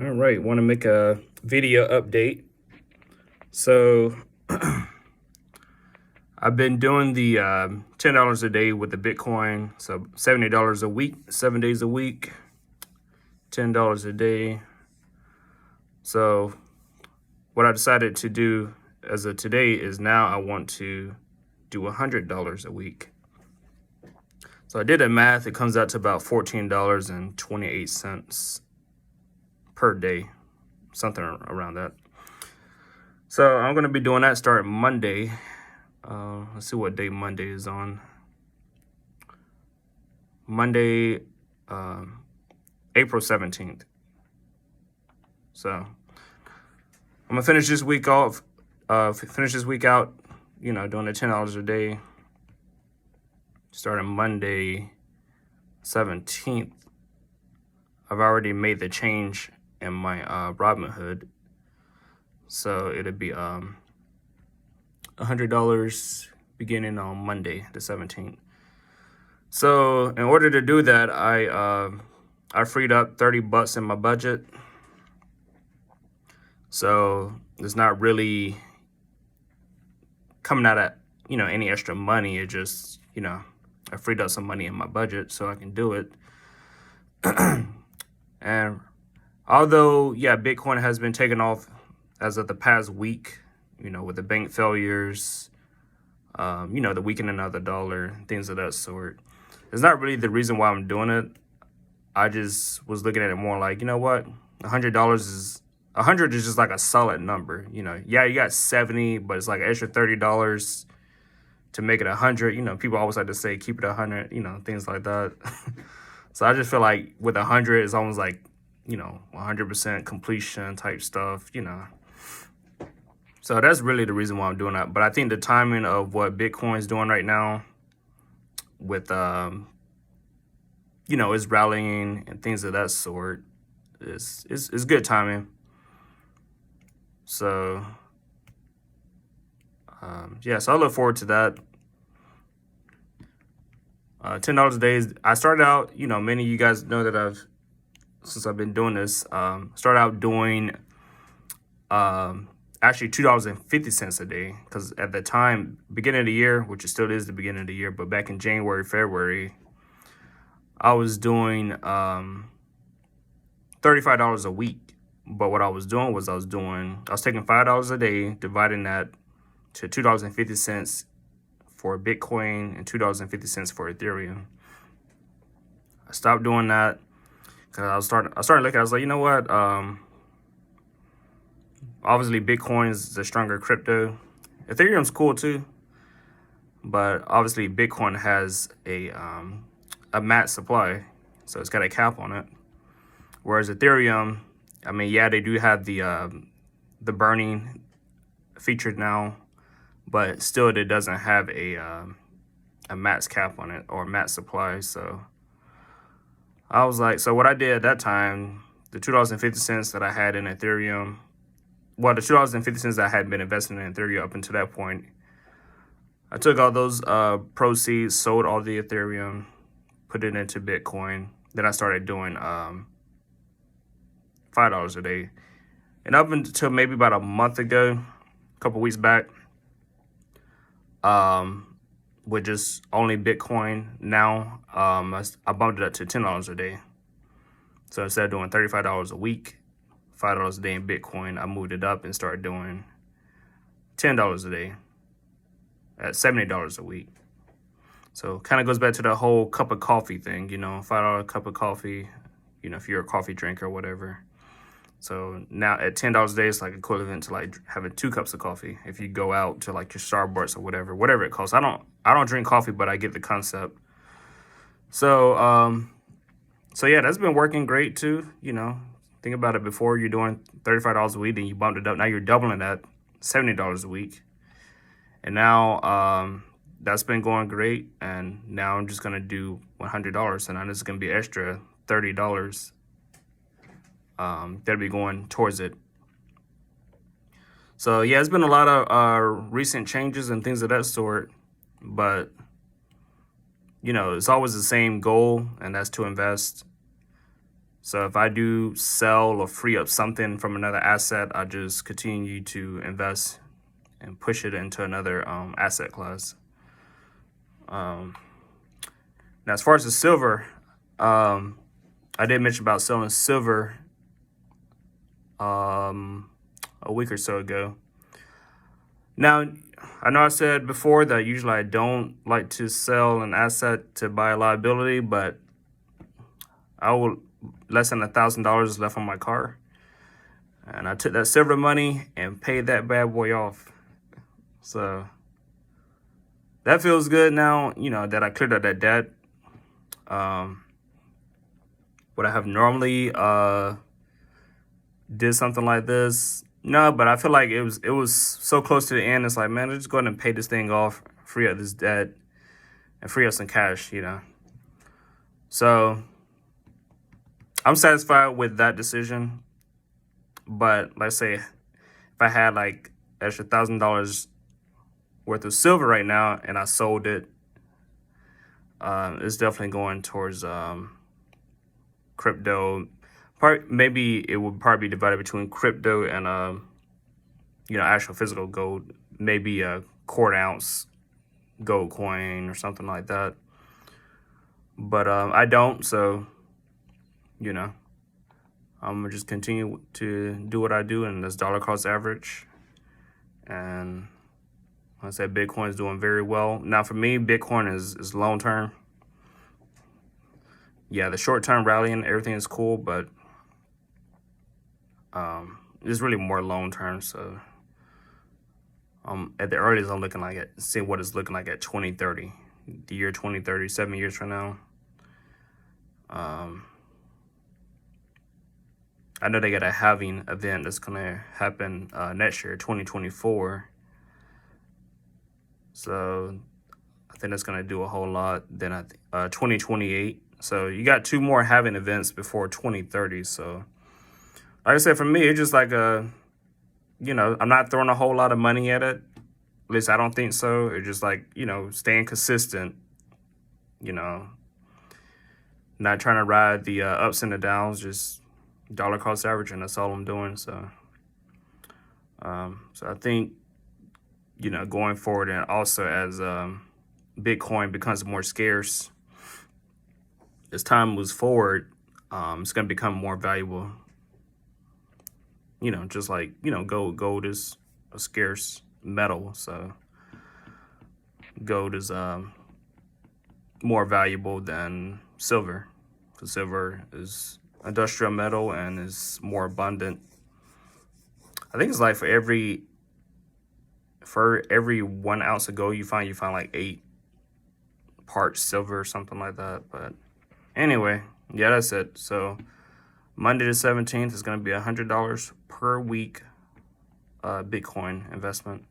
All right, want to make a video update. So I've been doing the $10 a day with the Bitcoin. So $70 a week, 7 days a week, $10 a day. So what I decided to do as of today is now I want to do $100 a week. So I did the math. It comes out to about $14.28 per day, something around that. So I'm going to be doing that starting Monday. Let's see what day Monday is on. Monday, April 17th. So I'm gonna finish this week off. Finish this week out. Doing the $10 a day. Starting Monday, 17th. I've already made the change in my Robinhood. So it'll be $100 beginning on Monday, the 17th. So in order to do that, I freed up $30 in my budget. So it's not really coming out of any extra money. It just I freed up some money in my budget so I can do it. And although Bitcoin has been taken off as of the past week, with the bank failures, the weakening of the dollar, things of that sort. It's not really the reason why I'm doing it. I just was looking at it more like, what? $100 is just like a solid number. You got 70, but it's like an extra $30 to make it 100. People always like to say keep it 100, things like that. So I just feel like with 100, it's almost like 100% completion type stuff. So that's really the reason why I'm doing that. But I think the timing of what Bitcoin is doing right now with is rallying and things of that sort is good timing. So so I look forward to that. $10 a day. I started out, many of you guys know that since I've been doing this, started out doing actually $2.50 a day, because at the time, beginning of the year, which it still is the beginning of the year, but back in January, February, I was doing $35 a week. But what I was doing was I was taking $5 a day, dividing that to $2.50 for Bitcoin and $2.50 for Ethereum. I stopped doing that because I started looking. I was like, you know what? Obviously, Bitcoin is the stronger crypto. Ethereum's cool too, but obviously Bitcoin has a max supply, so it's got a cap on it. Whereas Ethereum, they do have the burning feature now, but still it doesn't have a max cap on it or max supply. So I was like, so what I did at that time, the $2.50 that I had in Ethereum, the $2.50 that I had been investing in Ethereum up until that point, I took all those proceeds, sold all the Ethereum, put it into Bitcoin. Then I started doing $5 a day. And up until maybe about a month ago, a couple weeks back, with just only Bitcoin now, I bumped it up to $10 a day. So instead of doing $35 a week, $5 a day in Bitcoin, I moved it up and started doing $10 a day at $70 a week. So kind of goes back to the whole cup of coffee thing, $5 cup of coffee, if you're a coffee drinker or whatever. So now at $10 a day, it's like equivalent to like having 2 cups of coffee. If you go out to like your Starbucks or whatever it costs. I don't drink coffee, but I get the concept. So that's been working great too. Think about it. Before you're doing $35 a week, then you bumped it up. Now you're doubling that, $70 a week. And now that's been going great. And now I'm just gonna do $100, and I'm just gonna be extra $30. That'll be going towards it. So it's been a lot of recent changes and things of that sort, but it's always the same goal, and that's to invest So if I do sell or free up something from another asset, I just continue to invest and push it into another asset class. Now, as far as the silver, I did mention about selling silver a week or so ago. Now, I know I said before that usually I don't like to sell an asset to buy a liability, but I will less than $1,000 left on my car, and I took that silver money and paid that bad boy off. So that feels good now, you know, that I cleared up that debt. Would I have normally did something like this? No, but I feel like it was so close to the end. It's like, man, let's just go ahead and pay this thing off, free up this debt, and free up some cash, you know. So I'm satisfied with that decision. But let's say if I had like extra $1,000 worth of silver right now and I sold it, it's definitely going towards crypto. Maybe it would probably be divided between crypto and you know, actual physical gold, maybe a quarter ounce gold coin or something like that. But I don't, so you know, I'm gonna just continue to do what I do, and this dollar cost average. And like I said, Bitcoin is doing very well. Now for me, Bitcoin is long term. Yeah, the short term rallying, everything is cool, but it's really more long term. So at the earliest, I'm looking like seeing what it's looking like at 2030, the year 2030, 7 years from now. I know they got a halving event that's gonna happen next year, 2024. So I think that's gonna do a whole lot. Then 2028. So you got 2 more halving events before 2030. So like I said, for me, it's just like you know, I'm not throwing a whole lot of money at it. At least I don't think so. It's just like, you know, staying consistent, you know, not trying to ride the ups and the downs, just dollar cost averaging. That's all I'm doing. So, so I think, you know, going forward, and also as Bitcoin becomes more scarce, as time moves forward, it's going to become more valuable. You know, just like, you know, gold is a scarce metal, so gold is more valuable than silver, because silver is industrial metal and is more abundant. I think it's like for every 1 ounce of gold you find like 8 parts silver or something like that. But anyway, yeah, that's it. So Monday the 17th is going to be $100 per week Bitcoin investment.